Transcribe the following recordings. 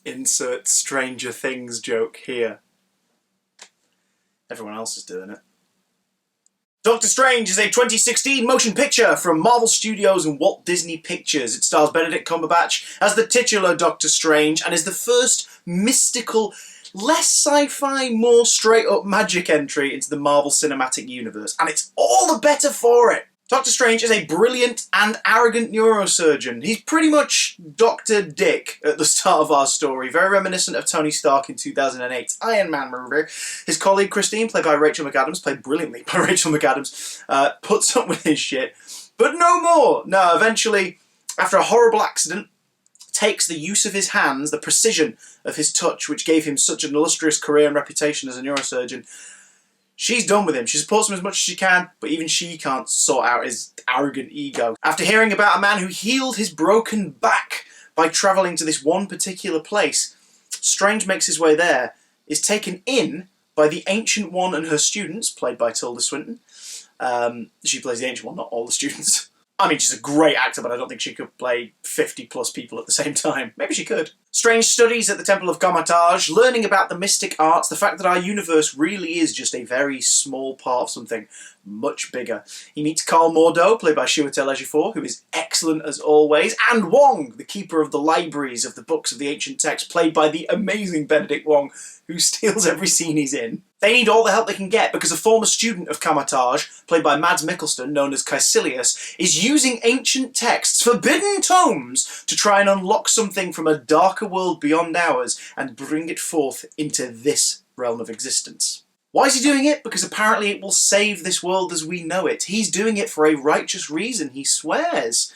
Insert Stranger Things joke here. Everyone else is doing it. Doctor Strange is a 2016 motion picture from Marvel Studios and Walt Disney Pictures. It stars Benedict Cumberbatch as the titular Doctor Strange and is the first mystical, less sci-fi, more straight-up magic entry into the Marvel Cinematic Universe. And it's all the better for it. Doctor Strange is a brilliant and arrogant neurosurgeon. He's pretty much Dr. Dick at the start of our story, very reminiscent of Tony Stark in 2008's Iron Man movie. His colleague Christine, played by Rachel McAdams, played brilliantly by Rachel McAdams, puts up with his shit, but no more. No, eventually, after a horrible accident, takes the use of his hands, the precision of his touch, which gave him such an illustrious career and reputation as a neurosurgeon. She's done with him. She supports him as much as she can, but even she can't sort out his arrogant ego. After hearing about a man who healed his broken back by travelling to this one particular place, Strange makes his way there, is taken in by the Ancient One and her students, played by Tilda Swinton. She plays the Ancient One, not all the students. I mean, she's a great actor, but I don't think she could play 50 plus people at the same time. Maybe she could. Strange studies at the Temple of Kamar-Taj, learning about the mystic arts, the fact that our universe really is just a very small part of something much bigger. He meets Carl Mordo, played by Chiwetel Ejiofor, who is excellent as always, and Wong, the keeper of the libraries of the books of the ancient text, played by the amazing Benedict Wong, who steals every scene he's in. They need all the help they can get because a former student of Kamar-Taj, played by Mads Mikkelsen, known as Caecilius, is using ancient texts, forbidden tomes, to try and unlock something from a darker world beyond ours and bring it forth into this realm of existence. Why is he doing it? Because apparently it will save this world as we know it. He's doing it for a righteous reason, he swears.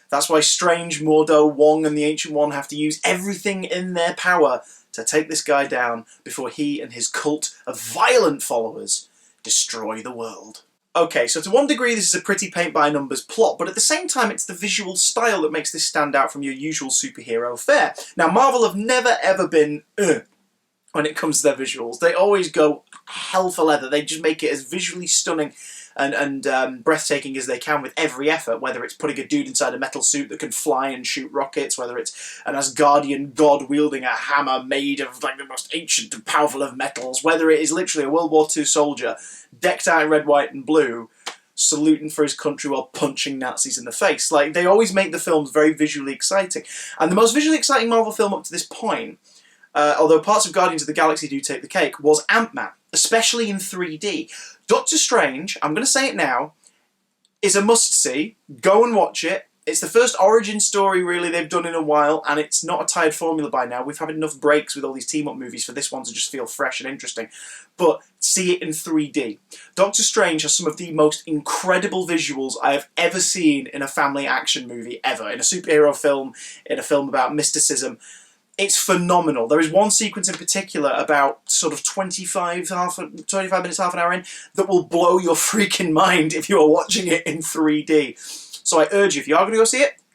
That's why Strange, Mordo, Wong and the Ancient One have to use everything in their power to take this guy down before he and his cult of violent followers destroy the world. Okay, so to one degree this is a pretty paint-by-numbers plot, but at the same time it's the visual style that makes this stand out from your usual superhero fare. Now, Marvel have never ever been when it comes to their visuals. They always go hell for leather. They just make it as visually stunning and breathtaking as they can with every effort, whether it's putting a dude inside a metal suit that can fly and shoot rockets, whether it's an Asgardian god wielding a hammer made of like the most ancient and powerful of metals, whether it is literally a World War II soldier decked out in red, white and blue, saluting for his country while punching Nazis in the face. Like, they always make the films very visually exciting. And the most visually exciting Marvel film up to this point, although parts of Guardians of the Galaxy do take the cake, was Ant-Man, especially in 3D. Doctor Strange, I'm going to say it now, is a must-see. Go and watch it. It's the first origin story, really, they've done in a while, and it's not a tired formula by now. We've had enough breaks with all these team-up movies for this one to just feel fresh and interesting. But see it in 3D. Doctor Strange has some of the most incredible visuals I have ever seen in a family action movie, ever. In a superhero film, in a film about mysticism. It's phenomenal. There is one sequence in particular, about sort of 25 minutes, half an hour in, that will blow your freaking mind if you are watching it in 3D. So I urge you, if you are going to go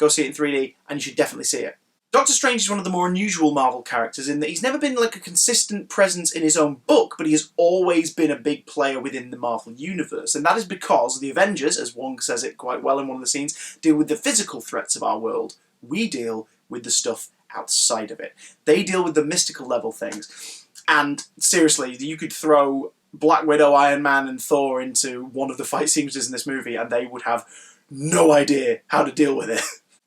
see it in 3D, and you should definitely see it. Doctor Strange is one of the more unusual Marvel characters in that he's never been like a consistent presence in his own book, but he has always been a big player within the Marvel Universe. And that is because the Avengers, as Wong says it quite well in one of the scenes, deal with the physical threats of our world. We deal with the stuff outside of it. They deal with the mystical level things. And seriously, you could throw Black Widow, Iron Man and Thor into one of the fight sequences in this movie and they would have no idea how to deal with it.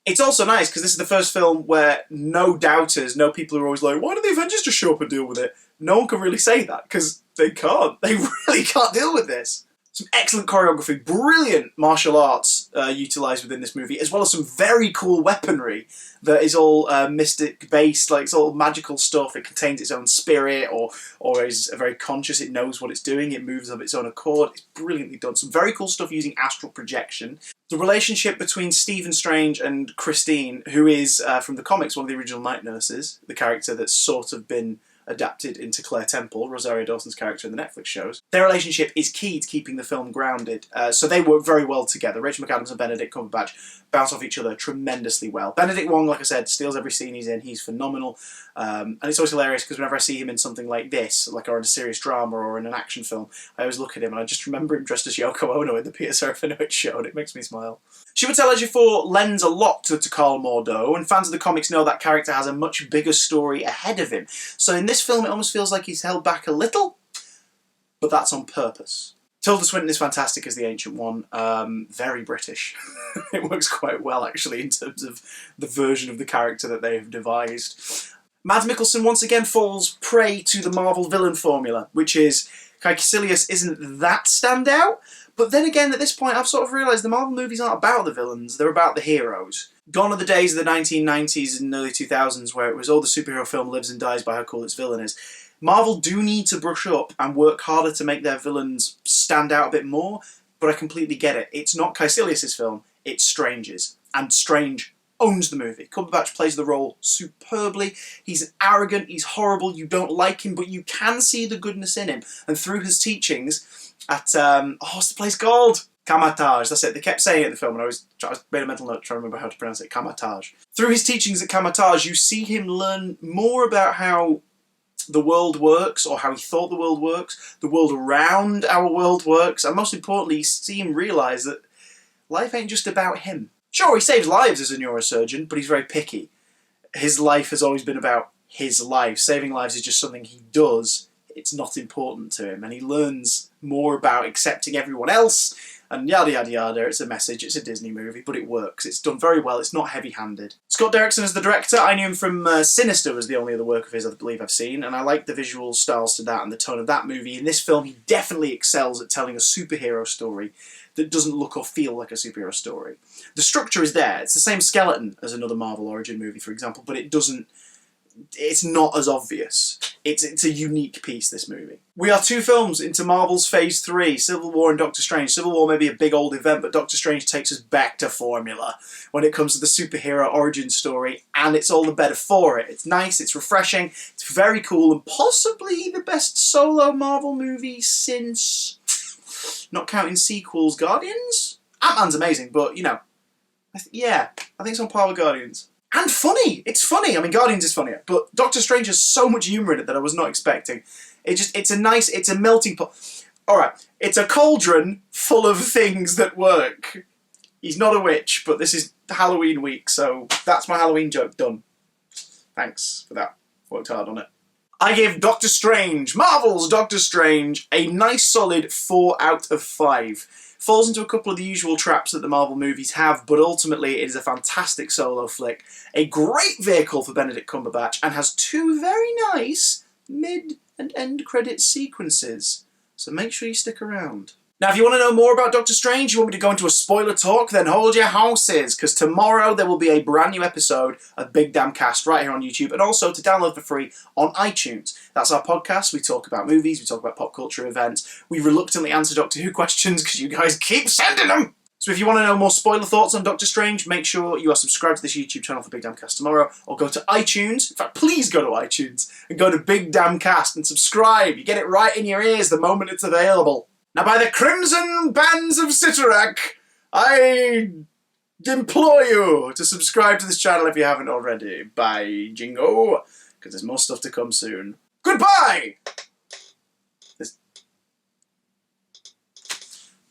It's also nice because this is the first film where no doubters, no people who are always like, why do the Avengers just show up and deal with it? No one can really say that because they can't. They really can't deal with this. Some excellent choreography, brilliant martial arts utilised within this movie, as well as some very cool weaponry that is all mystic-based, like it's all magical stuff. It contains its own spirit, or is very conscious. It knows what it's doing. It moves of its own accord. It's brilliantly done. Some very cool stuff using astral projection. The relationship between Stephen Strange and Christine, who is, from the comics, one of the original Night Nurses, the character that's sort of been adapted into Claire Temple, Rosario Dawson's character in the Netflix shows. Their relationship is key to keeping the film grounded, so they work very well together. Rachel McAdams and Benedict Cumberbatch bounce off each other tremendously well. Benedict Wong, like I said, steals every scene he's in. He's phenomenal. And it's always hilarious because whenever I see him in something like this, or in a serious drama or in an action film, I always look at him and I just remember him dressed as Yoko Ono in the Peter Serafinowicz show, and it makes me smile. Chiwetel Ejiofor lends a lot to Karl Mordeaux, and fans of the comics know that character has a much bigger story ahead of him. So in this film, it almost feels like he's held back a little, but that's on purpose. Tilda Swinton is fantastic as the Ancient One. Very British. It works quite well, actually, in terms of the version of the character that they have devised. Mads Mikkelsen once again falls prey to the Marvel villain formula, which is Caecilius isn't that standout, but then again, at this point, I've sort of realised the Marvel movies aren't about the villains, they're about the heroes. Gone are the days of the 1990s and early 2000s where it was, oh, the superhero film lives and dies by how cool its villain is. Marvel do need to brush up and work harder to make their villains stand out a bit more, but I completely get it. It's not Caecilius' film, it's Strange's. And Strange owns the movie. Cumberbatch plays the role superbly. He's arrogant, he's horrible, you don't like him, but you can see the goodness in him. And through his teachings at, what's the place called? Kamar-Taj, that's it. They kept saying it in the film, and I made a mental note trying to remember how to pronounce it. Kamar-Taj. Through his teachings at Kamar-Taj, you see him learn more about how the world works, or how he thought the world works, the world around our world works, and most importantly, you see him realise that life ain't just about him. Sure, he saves lives as a neurosurgeon, but he's very picky. His life has always been about his life. Saving lives is just something he does. It's not important to him, and he learns more about accepting everyone else, and yada yada yada. It's a message, it's a Disney movie, but it works. It's done very well, it's not heavy-handed. Scott Derrickson is the director. I knew him from Sinister was the only other work of his I believe I've seen, and I like the visual styles to that and the tone of that movie. In this film, he definitely excels at telling a superhero story that doesn't look or feel like a superhero story. The structure is there. It's the same skeleton as another Marvel origin movie, for example, but it's not as obvious. It's a unique piece, this movie. We are 2 films into Marvel's Phase 3, Civil War and Doctor Strange. Civil War may be a big old event, but Doctor Strange takes us back to formula when it comes to the superhero origin story, and it's all the better for it. It's nice, it's refreshing, it's very cool, and possibly the best solo Marvel movie since, not counting sequels, Guardians? Ant-Man's amazing, but, you know, I think it's on par with Guardians. And funny! It's funny! I mean, Guardians is funnier, but Doctor Strange has so much humour in it that I was not expecting. It's a melting pot. Alright, it's a cauldron full of things that work. He's not a witch, but this is Halloween week, so that's my Halloween joke done. Thanks for that. Worked hard on it. I give Doctor Strange, Marvel's Doctor Strange, a nice solid 4 out of 5. Falls into a couple of the usual traps that the Marvel movies have, but ultimately it is a fantastic solo flick, a great vehicle for Benedict Cumberbatch, and has 2 very nice mid and end credit sequences. So make sure you stick around. Now, if you want to know more about Doctor Strange, you want me to go into a spoiler talk, then hold your horses, because tomorrow there will be a brand new episode of Big Damn Cast right here on YouTube, and also to download for free on iTunes. That's our podcast. We talk about movies, we talk about pop culture events, we reluctantly answer Doctor Who questions, because you guys keep sending them! So if you want to know more spoiler thoughts on Doctor Strange, make sure you are subscribed to this YouTube channel for Big Damn Cast tomorrow, or go to iTunes, in fact, please go to iTunes, and go to Big Damn Cast and subscribe. You get it right in your ears the moment it's available. Now, by the crimson bands of Cyttorak, I implore you to subscribe to this channel if you haven't already. Bye, Jingo, because there's more stuff to come soon. Goodbye! This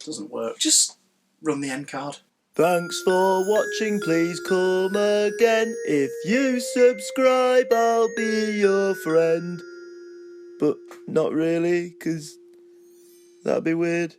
doesn't work. Just run the end card. Thanks for watching, please come again. If you subscribe, I'll be your friend. But not really, 'cause that'd be weird.